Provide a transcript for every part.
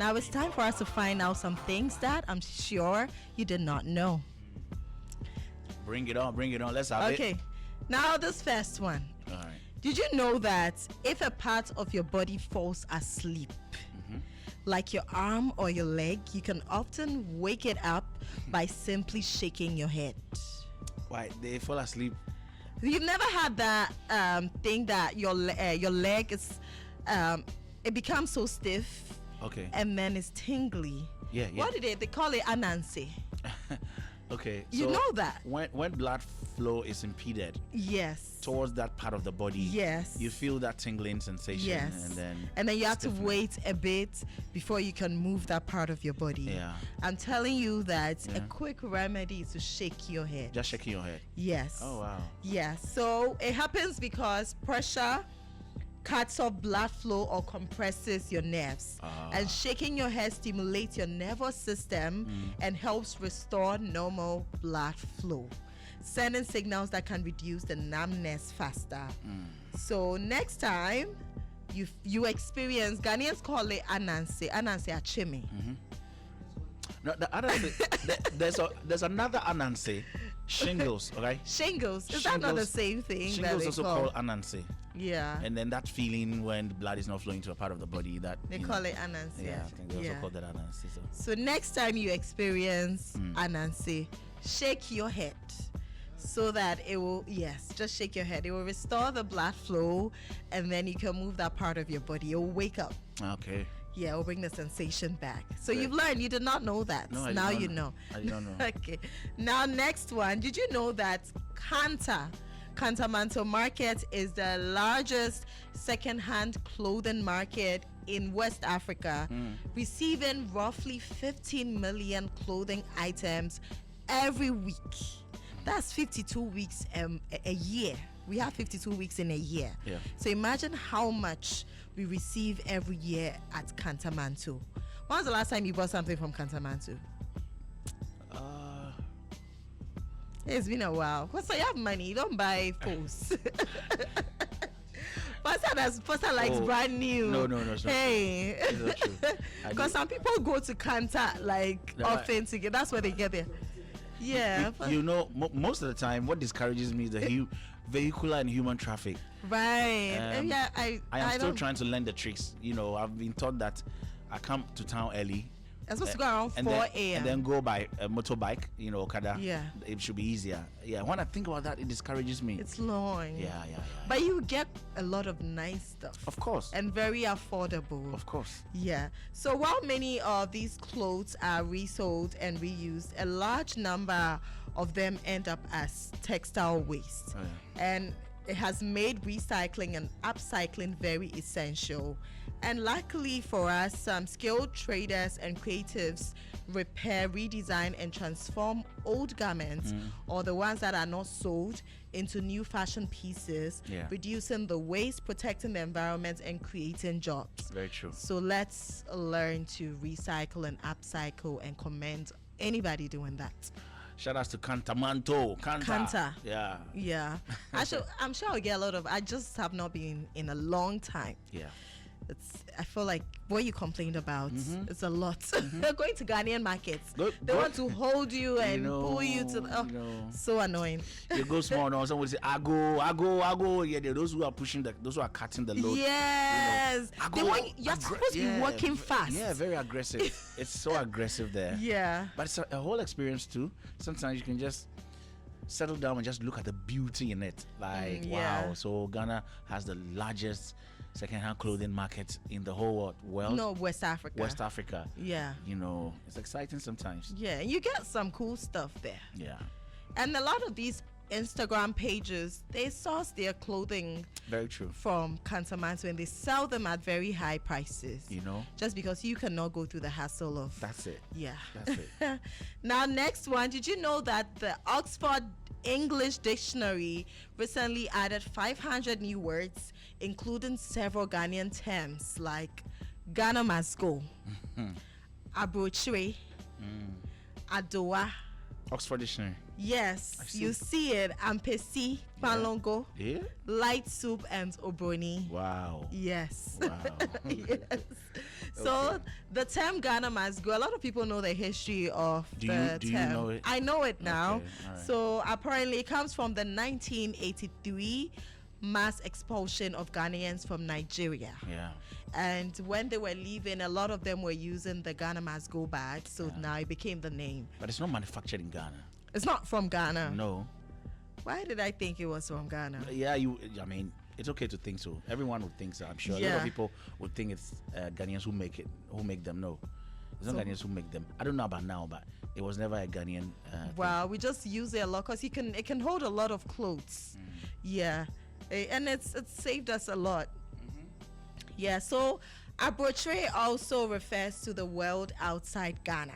Now it's time for us to find out some things that I'm sure you did not know. Bring it on. Let's have it. Okay, now this first one. All right. Did you know that if a part of your body falls asleep, like your arm or your leg, you can often wake it up by simply shaking your head? Why they fall asleep? You've never had that thing that your leg is it becomes so stiff, Okay. and then it's tingly. Yeah. What did they call it? Anansi. Okay. You so know that? when blood flow is impeded Yes. towards that part of the body, Yes. you feel that tingling sensation, Yes. and then you have to stiffness. wait a bit before you can move that part of your body. Yeah. I'm telling you that Yeah. a quick remedy is to shake your head. Just shaking your head. Yes. Oh wow. Yes. So it happens because pressure cuts off blood flow or compresses your nerves. And shaking your head stimulates your nervous system and helps restore normal blood flow, sending signals that can reduce the numbness faster. So next time you experience, Ghanaians call it anansi achimi. No, the other there's another anansi, shingles. Okay. Shingles, is that not the same thing? Shingles that also call? called anansi. Yeah. And then that feeling when the blood is not flowing to a part of the body that They call it anansi. Yeah, I think they also call that anansi. So next time you experience anansi, shake your head so that it will, just shake your head. It will restore the blood flow, and then you can move that part of your body. It will wake up. Okay. Yeah, it will bring the sensation back. So Great. you've learned. You did not know that. No, I now did not you know. know. I did not know. Okay. Now next one. Did you know that Kantamanto Market is the largest second-hand clothing market in West Africa, receiving roughly 15 million clothing items every week? That's 52 weeks a year. We have 52 weeks in a year. Yeah. So imagine how much we receive every year at Kantamanto. When was the last time you bought something from Kantamanto? It's been a while. So you have money, you don't buy posts. Pastor likes brand new. No, it's not hey, true. It's not true. Because some people go to Kanta often to get. That's where they get there. Yeah. You know, most of the time, what discourages me is the vehicular and human traffic. Right. Yeah. I am still trying to learn the tricks. You know, I've been taught that I come to town early. I'm supposed to go around 4 a.m. and then go by a motorbike, Okada. Yeah. It should be easier. Yeah. When I think about that, it discourages me. It's long. Yeah. But you get a lot of nice stuff. Of course. And very affordable. Of course. Yeah. So while many of these clothes are resold and reused, a large number of them end up as textile waste. Oh, yeah. And it has made recycling and upcycling very essential. And luckily for us, some skilled traders and creatives repair, redesign, and transform old garments or the ones that are not sold into new fashion pieces, reducing the waste, protecting the environment, and creating jobs. Very true. So let's learn to recycle and upcycle and commend anybody doing that. Shout outs to Kantamanto. Kanta. Yeah. I'm sure I'll get a lot of. I just have not been in a long time. Yeah. I feel like what you complained about is a lot. They're going to Ghanaian markets. They want to hold you and pull you to so annoying. You go small now, someone will say I go. Yeah, those who are pushing those who are cutting the load. Yes. You know, you're supposed to be working fast. Yeah, very aggressive. It's so aggressive there. Yeah. But it's a whole experience too. Sometimes you can just settle down and just look at the beauty in it. Like wow. So Ghana has the largest second-hand clothing market in the whole world. No, West Africa. Yeah. You know, it's exciting sometimes. Yeah, and you get some cool stuff there. Yeah. And a lot of these Instagram pages, they source their clothing very true from Kantamanto and they sell them at very high prices. You know, just because you cannot go through the hassle of. That's it. Yeah. That's it. Now, next one. Did you know that the Oxford English Dictionary recently added 500 new words, including several Ghanaian terms like Ghana must go, Abrokyire, Adoa, Oxford Dictionary. Yes, you see it. Ampesi, palongo, Yeah. light soup, and obroni. Wow. Yes. Wow. Yes. So the term Ghana must go. A lot of people know the history of Do the term. you know it? I know it now. Okay, all right. So apparently it comes from the 1983 mass expulsion of Ghanaians from Nigeria. Yeah. And when they were leaving, a lot of them were using the Ghana must go badge. So now it became the name. But it's not manufactured in Ghana. It's not from Ghana. No. Why did I think it was from Ghana? Yeah, I mean, it's okay to think so. Everyone would think so. I'm sure a lot of people would think it's Ghanaians who make them. No, it's not Ghanaians who make them. I don't know about now, but it was never a Ghanaian. Wow, we just use it a lot because it can hold a lot of clothes. Yeah, and it's saved us a lot. Yeah, so Abrokyire also refers to the world outside Ghana,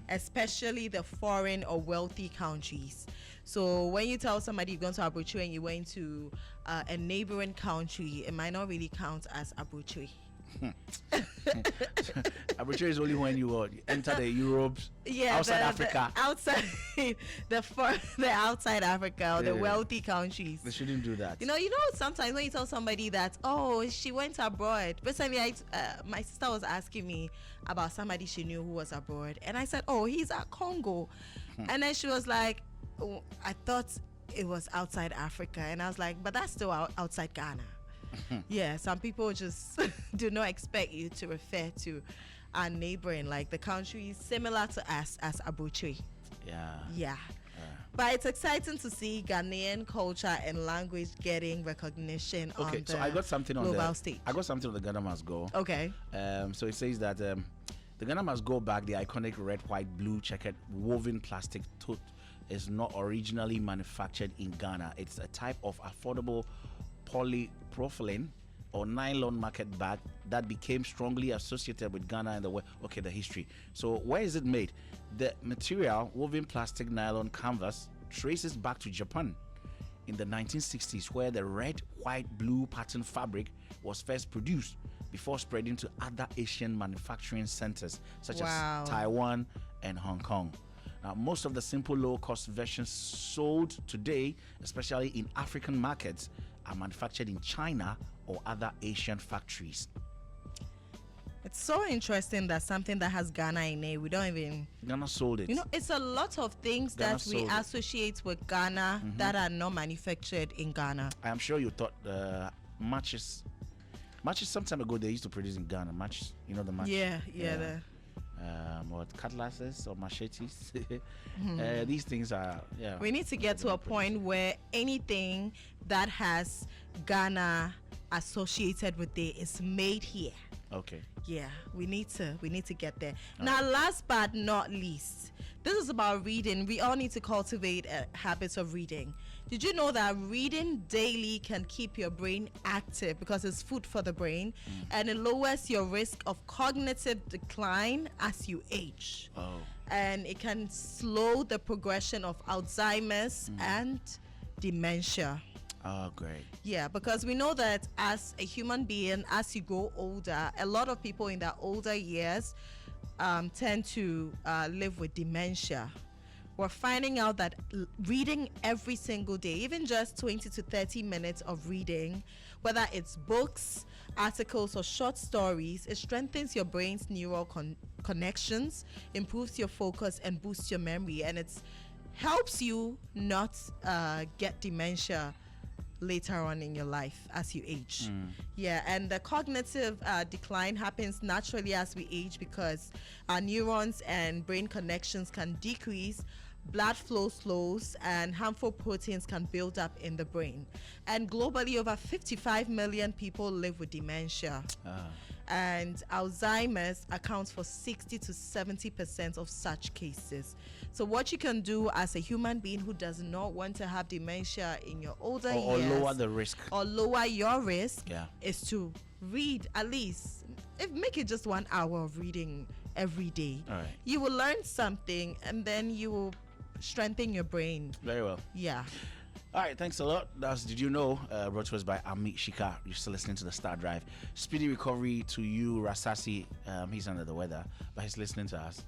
especially the foreign or wealthy countries. So when you tell somebody you're going to Abrokyire and you went to a neighboring country, it might not really count as Abrokyire. Abrokyire is only when you enter the Europe, outside Africa. Outside the outside Africa or the wealthy countries. They shouldn't do that. You know, sometimes when you tell somebody that, oh, she went abroad. Recently, my sister was asking me about somebody she knew who was abroad. And I said, oh, he's at Congo. And then she was like, oh, I thought it was outside Africa. And I was like, but that's still outside Ghana. Yeah, some people just do not expect you to refer to our neighboring, like the countries similar to us as Abrokyire. Yeah. But it's exciting to see Ghanaian culture and language getting recognition on the I got something on global stage. I got something on the Ghana Must Go. Okay. So it says that the Ghana Must Go bag, the iconic red, white, blue checkered woven plastic tote, is not originally manufactured in Ghana. It's a type of affordable polypropylene or nylon market bag that became strongly associated with Ghana and the history. So where is it made? The material, woven plastic nylon canvas, traces back to Japan in the 1960s, where the red, white, blue pattern fabric was first produced before spreading to other Asian manufacturing centers such as Taiwan and Hong Kong. Now, most of the simple low-cost versions sold today, especially in African markets, are manufactured in China or other Asian factories. It's so interesting that something that has Ghana in it, we don't even... Ghana sold it. You know, it's a lot of things Ghana that we associate with Ghana that are not manufactured in Ghana. I am sure you thought matches some time ago they used to produce in Ghana. Matches, you know the match? Yeah. Cutlasses or machetes. These things are, We need to get to a point where anything that has Ghana associated with it is made here. Okay. Yeah, we need to get there. Now, last but not least, this is about reading. We all need to cultivate a habit of reading. Did you know that reading daily can keep your brain active because it's food for the brain, and it lowers your risk of cognitive decline as you age? Oh. And it can slow the progression of Alzheimer's and dementia. Oh, great. Yeah, because we know that as a human being, as you grow older, a lot of people in their older years tend to live with dementia. We're finding out that reading every single day, even just 20 to 30 minutes of reading, whether it's books, articles, or short stories, it strengthens your brain's neural connections, improves your focus, and boosts your memory. And it helps you not get dementia later on in your life as you age. Yeah, and the cognitive decline happens naturally as we age because our neurons and brain connections can decrease, blood flow slows, and harmful proteins can build up in the brain. And globally, over 55 million people live with dementia. And Alzheimer's accounts for 60 to 70% of such cases. So what you can do as a human being who does not want to have dementia in your older years, or lower the risk, or lower your risk, is to read at least, make it just 1 hour of reading every day. All right. You will learn something, and then you will strengthen your brain. Very well. Yeah. All right, thanks a lot. That's Did You Know? Brought to us by Shikah. You're still listening to the Star Drive. Speedy recovery to you, Rasasi. He's under the weather, but he's listening to us.